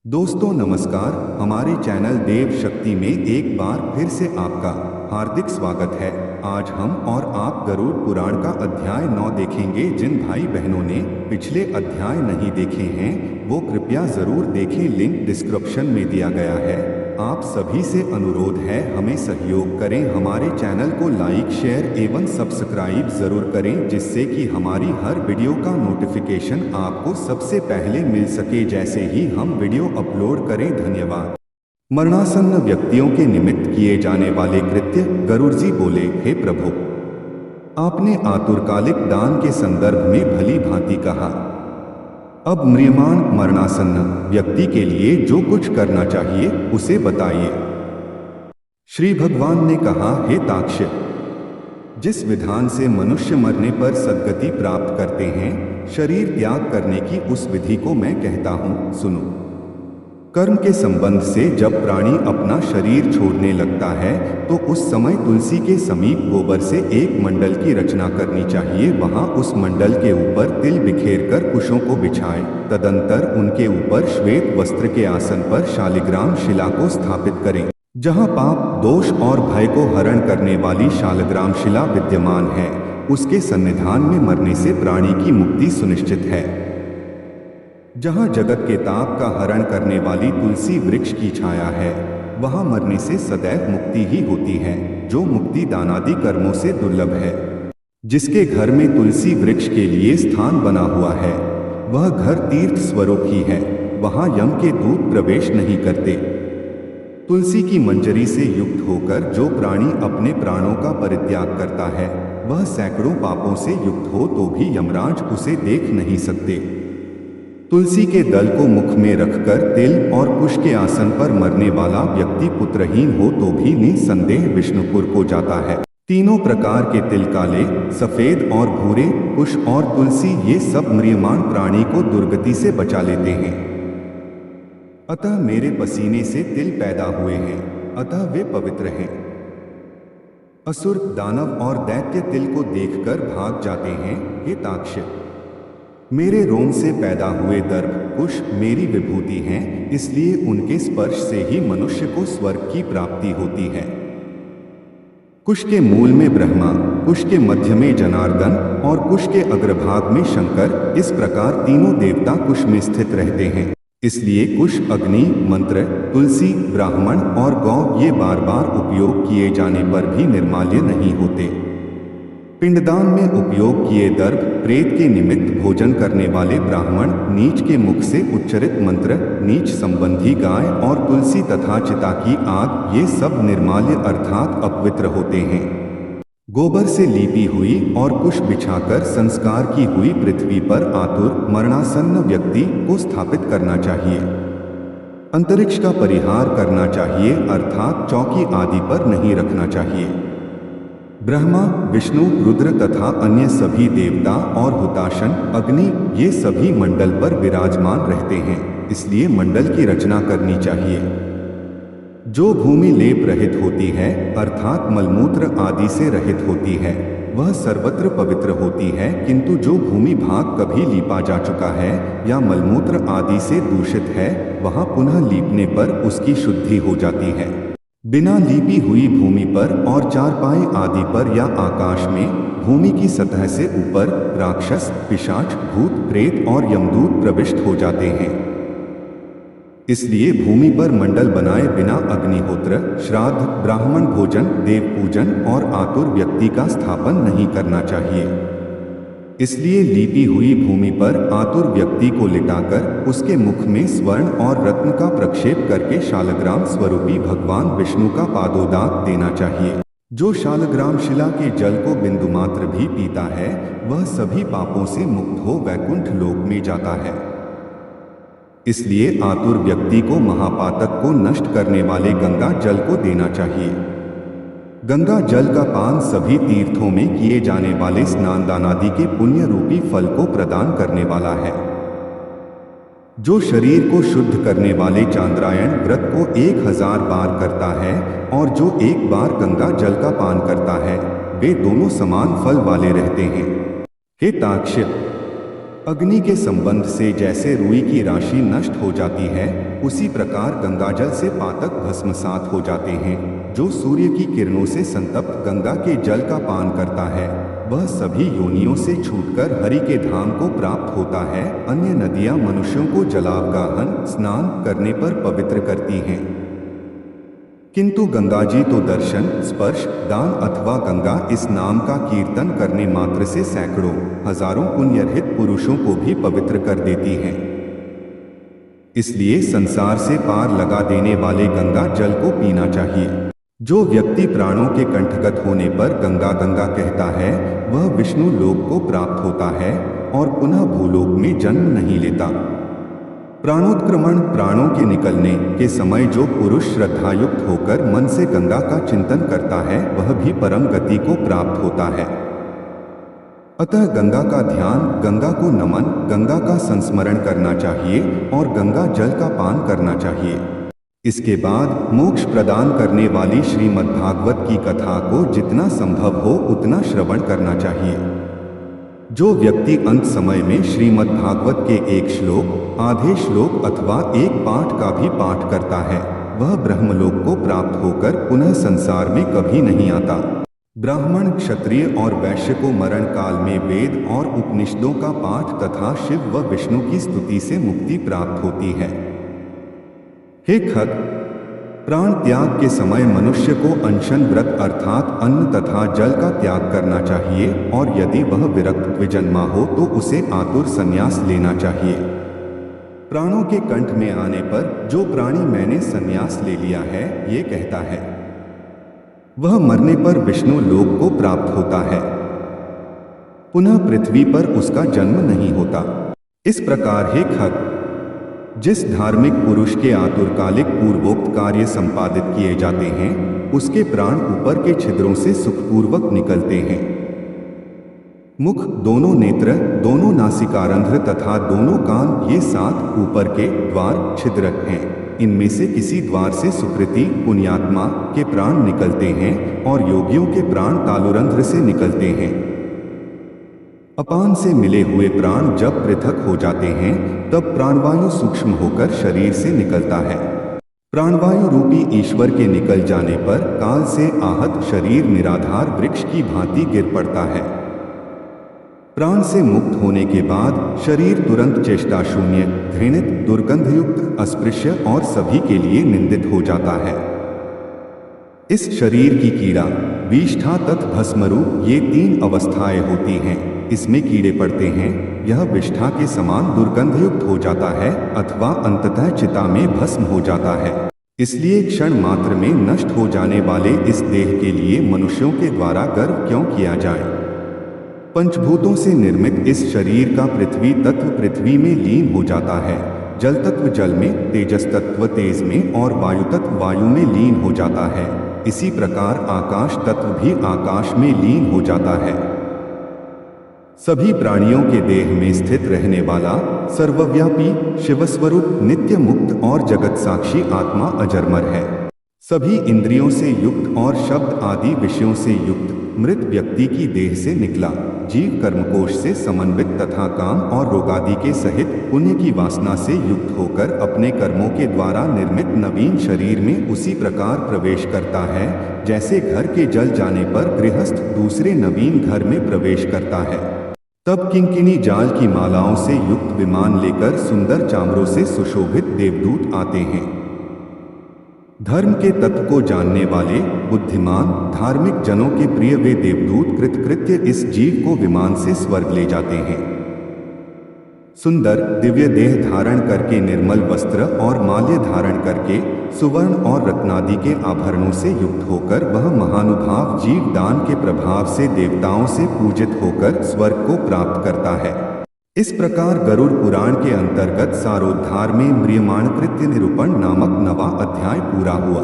दोस्तों नमस्कार। हमारे चैनल देव शक्ति में एक बार फिर से आपका हार्दिक स्वागत है। आज हम और आप गरुड़ पुराण का अध्याय 9 देखेंगे। जिन भाई बहनों ने पिछले अध्याय नहीं देखे हैं वो कृपया ज़रूर देखें, लिंक डिस्क्रिप्शन में दिया गया है। आप सभी से अनुरोध है हमें सहयोग करें, हमारे चैनल को लाइक शेयर एवं सब्सक्राइब ज़रूर करें जिससे कि हमारी हर वीडियो का नोटिफिकेशन आपको सबसे पहले मिल सके जैसे ही हम वीडियो अपलोड करें। धन्यवाद। मरणासन्न व्यक्तियों के निमित्त किए जाने वाले कृत्य। गरुड़ जी बोले, हे प्रभु, आपने आतुरकालिक दान के संदर्भ में भली भांति कहा। अब म्रियमाण मरणासन्न व्यक्ति के लिए जो कुछ करना चाहिए उसे बताइए। श्री भगवान ने कहा, हे ताक्ष्य, जिस विधान से मनुष्य मरने पर सद्गति प्राप्त करते हैं, शरीर त्याग करने की उस विधि को मैं कहता हूं, सुनो। कर्म के संबंध से जब प्राणी अपना शरीर छोड़ने लगता है तो उस समय तुलसी के समीप गोबर से एक मंडल की रचना करनी चाहिए। वहां उस मंडल के ऊपर तिल बिखेर कर कुशों को बिछाएं। तदंतर उनके ऊपर श्वेत वस्त्र के आसन पर शालिग्राम शिला को स्थापित करें। जहां पाप, दोष और भय को हरण करने वाली शालिग्राम शिला विद्यमान है, उसके सन्निधान में मरने से प्राणी की मुक्ति सुनिश्चित है। जहां जगत के ताप का हरण करने वाली तुलसी वृक्ष की छाया है, वहां मरने से सदैव मुक्ति ही होती है, जो मुक्ति दानादि कर्मों से दुर्लभ है। जिसके घर में तुलसी वृक्ष के लिए स्थान बना हुआ है, वह घर तीर्थ स्वरूप ही है, वहां यम के दूत प्रवेश नहीं करते। तुलसी की मंजरी से युक्त होकर जो प्राणी अपने प्राणों का परित्याग करता है, वह सैकड़ों पापों से युक्त हो तो भी यमराज उसे देख नहीं सकते। तुलसी के दल को मुख में रखकर तिल और कुश के आसन पर मरने वाला व्यक्ति पुत्रहीन हो तो भी निसंदेह विष्णुपुर को जाता है। तीनों प्रकार के तिल, काले, सफेद और भूरे, कुश और तुलसी, ये सब म्रियमाण प्राणी को दुर्गति से बचा लेते हैं। अतः मेरे पसीने से तिल पैदा हुए हैं, अतः वे पवित्र हैं। असुर, दानव और दैत्य तिल को देखकर भाग जाते हैं। हे ताक्ष्य, मेरे रोम से पैदा हुए दर्भ, कुश मेरी विभूति हैं, इसलिए उनके स्पर्श से ही मनुष्य को स्वर्ग की प्राप्ति होती है। कुश के मूल में ब्रह्मा, कुश के मध्य में जनार्दन और कुश के अग्रभाग में शंकर, इस प्रकार तीनों देवता कुश में स्थित रहते हैं। इसलिए कुश, अग्नि, मंत्र, तुलसी, ब्राह्मण और गौ ये बार बार उपयोग किए जाने पर भी निर्माल्य नहीं होते। पिंडदान में उपयोग किए दर्भ, प्रेत के निमित्त भोजन करने वाले ब्राह्मण, नीच के मुख से उच्चरित मंत्र, नीच संबंधी गाय और तुलसी तथा चिता की आग, ये सब निर्माल्य अर्थात अपवित्र होते हैं। गोबर से लीपी हुई और कुश बिछाकर संस्कार की हुई पृथ्वी पर आतुर मरणासन्न व्यक्ति को स्थापित करना चाहिए। अंतरिक्ष का परिहार करना चाहिए, अर्थात चौकी आदि पर नहीं रखना चाहिए। ब्रह्मा, विष्णु, रुद्र तथा अन्य सभी देवता और हुताशन, अग्नि, ये सभी मंडल पर विराजमान रहते हैं, इसलिए मंडल की रचना करनी चाहिए। जो भूमि लेप रहित होती है, अर्थात मलमूत्र आदि से रहित होती है, वह सर्वत्र पवित्र होती है, किंतु जो भूमि भाग कभी लीपा जा चुका है या मलमूत्र आदि से दूषित है, वहां पुनः लीपने पर उसकी शुद्धि हो जाती है। बिना लीपी हुई भूमि पर और चारपाई आदि पर या आकाश में भूमि की सतह से ऊपर राक्षस, पिशाच, भूत, प्रेत और यमदूत प्रविष्ट हो जाते हैं। इसलिए भूमि पर मंडल बनाए बिना अग्निहोत्र, श्राद्ध, ब्राह्मण भोजन, देव पूजन और आतुर व्यक्ति का स्थापन नहीं करना चाहिए। इसलिए लीपी हुई भूमि पर आतुर व्यक्ति को लिटाकर उसके मुख में स्वर्ण और रत्न का प्रक्षेप करके शालग्राम स्वरूपी भगवान विष्णु का पादोदाक देना चाहिए। जो शालग्राम शिला के जल को बिंदुमात्र भी पीता है, वह सभी पापों से मुक्त हो वैकुंठ लोक में जाता है। इसलिए आतुर व्यक्ति को महापातक को नष्ट करने वाले गंगा जल को देना चाहिए। गंगा जल का पान सभी तीर्थों में किए जाने वाले स्नान दानादि के पुण्य रूपी फल को प्रदान करने वाला है। जो शरीर को शुद्ध करने वाले चांद्रायण व्रत को 1000 बार करता है और जो एक बार गंगा जल का पान करता है, वे दोनों समान फल वाले रहते हैं। हे ताक्ष्य, अग्नि के संबंध से जैसे रुई की राशि नष्ट हो जाती है, उसी प्रकार गंगाजल से पातक भस्मसात हो जाते हैं। जो सूर्य की किरणों से संतप्त गंगा के जल का पान करता है, वह सभी योनियों से छूटकर हरि के धाम को प्राप्त होता है। अन्य नदियां मनुष्यों को जलावगाहन स्नान करने पर पवित्र करती हैं, किंतु गंगा जी तो दर्शन, स्पर्श, दान अथवा गंगा इस नाम का कीर्तन करने मात्र से सैकड़ों हजारों पुण्यरहित पुरुषों को भी पवित्र कर देती हैं। इसलिए संसार से पार लगा देने वाले गंगा जल को पीना चाहिए। जो व्यक्ति प्राणों के कंठगत होने पर गंगा गंगा कहता है, वह विष्णु लोक को प्राप्त होता है और पुनः भूलोक में जन्म नहीं लेता। प्राणोत्क्रमण, प्राणों के निकलने के समय जो पुरुष श्रद्धायुक्त होकर मन से गंगा का चिंतन करता है, वह भी परम गति को प्राप्त होता है। अतः गंगा का ध्यान, गंगा को नमन, गंगा का संस्मरण करना चाहिए और गंगा जल का पान करना चाहिए। इसके बाद मोक्ष प्रदान करने वाली श्रीमद्भागवत की कथा को जितना संभव हो उतना श्रवण करना चाहिए। जो व्यक्ति अंत समय में श्रीमद्भागवत के एक श्लोक, आधे श्लोक अथवा एक पाठ का भी पाठ करता है, वह ब्रह्मलोक को प्राप्त होकर पुनः संसार में कभी नहीं आता। ब्राह्मण, क्षत्रिय और वैश्य को मरण काल में वेद और उपनिषदों का पाठ तथा शिव व विष्णु की स्तुति से मुक्ति प्राप्त होती है। हे खग, प्राण त्याग के समय मनुष्य को अनशन व्रत अर्थात अन्न तथा जल का त्याग करना चाहिए और यदि वह विरक्त विजन्मा हो तो उसे आतुर संन्यास लेना चाहिए। प्राणों के कंठ में आने पर जो प्राणी मैंने संन्यास ले लिया है, ये कहता है, वह मरने पर विष्णु लोक को प्राप्त होता है, पुनः पृथ्वी पर उसका जन्म नहीं होता। इस प्रकार हे खग, जिस धार्मिक पुरुष के आतुरकालिक पूर्वोक्त कार्य संपादित किए जाते हैं, उसके प्राण ऊपर के छिद्रों से सुखपूर्वक निकलते हैं। मुख, दोनों नेत्र, दोनों नासिकारंध्र तथा दोनों कान, ये 7 ऊपर के द्वार छिद्र हैं। इनमें से किसी द्वार से सुकृति पुण्यात्मा के प्राण निकलते हैं और योगियों के प्राण तालुरंध्र से निकलते हैं। अपान से मिले हुए प्राण जब पृथक हो जाते हैं, तब प्राणवायु सूक्ष्म होकर शरीर से निकलता है। प्राणवायु रूपी ईश्वर के निकल जाने पर काल से आहत शरीर निराधार वृक्ष की भांति गिर पड़ता है। प्राण से मुक्त होने के बाद शरीर तुरंत चेष्टा शून्य, घृणित, दुर्गंधयुक्त, अस्पृश्य और सभी के लिए निंदित हो जाता है। इस शरीर की कीड़ा, विष्ठा तथा भस्मरु, ये 3 अवस्थाएं होती हैं। इसमें कीड़े पड़ते हैं, यह विष्ठा के समान दुर्गंधयुक्त हो जाता है अथवा अंततः चिता में भस्म हो जाता है। इसलिए क्षण मात्र में नष्ट हो जाने वाले इस देह के लिए मनुष्यों के द्वारा गर्व क्यों किया जाए। पंचभूतों से निर्मित इस शरीर का पृथ्वी तत्व पृथ्वी में लीन हो जाता है, जल तत्व जल में, तेजस तत्व तेज में और वायु तत्व वायु में लीन हो जाता है। इसी प्रकार आकाश तत्व भी आकाश में लीन हो जाता है। सभी प्राणियों के देह में स्थित रहने वाला सर्वव्यापी शिवस्वरूप नित्य मुक्त और जगत साक्षी आत्मा अजरमर है। सभी इंद्रियों से युक्त और शब्द आदि विषयों से युक्त मृत व्यक्ति की देह से निकला जीव कर्मकोश से समन्वित तथा काम और रोगादि के सहित पुण्य की वासना से युक्त होकर अपने कर्मों के द्वारा निर्मित नवीन शरीर में उसी प्रकार प्रवेश करता है जैसे घर के जल जाने पर गृहस्थ दूसरे नवीन घर में प्रवेश करता है। तब किंकिनी जाल की मालाओं से युक्त विमान लेकर सुंदर चामरों से सुशोभित देवदूत आते हैं। धर्म के तत्व को जानने वाले बुद्धिमान धार्मिक जनों के प्रिय वे देवदूत कृतकृत्य इस जीव को विमान से स्वर्ग ले जाते हैं। सुंदर दिव्य देह धारण करके, निर्मल वस्त्र और माल्य धारण करके, सुवर्ण और रत्नादि के आभरणों से युक्त होकर वह महानुभाव जीव दान के प्रभाव से देवताओं से पूजित होकर स्वर्ग को प्राप्त करता है। इस प्रकार गरुड़ पुराण के अंतर्गत सारोद्धार में म्रियमाण कृत्य निरूपण नामक 9वां अध्याय पूरा हुआ।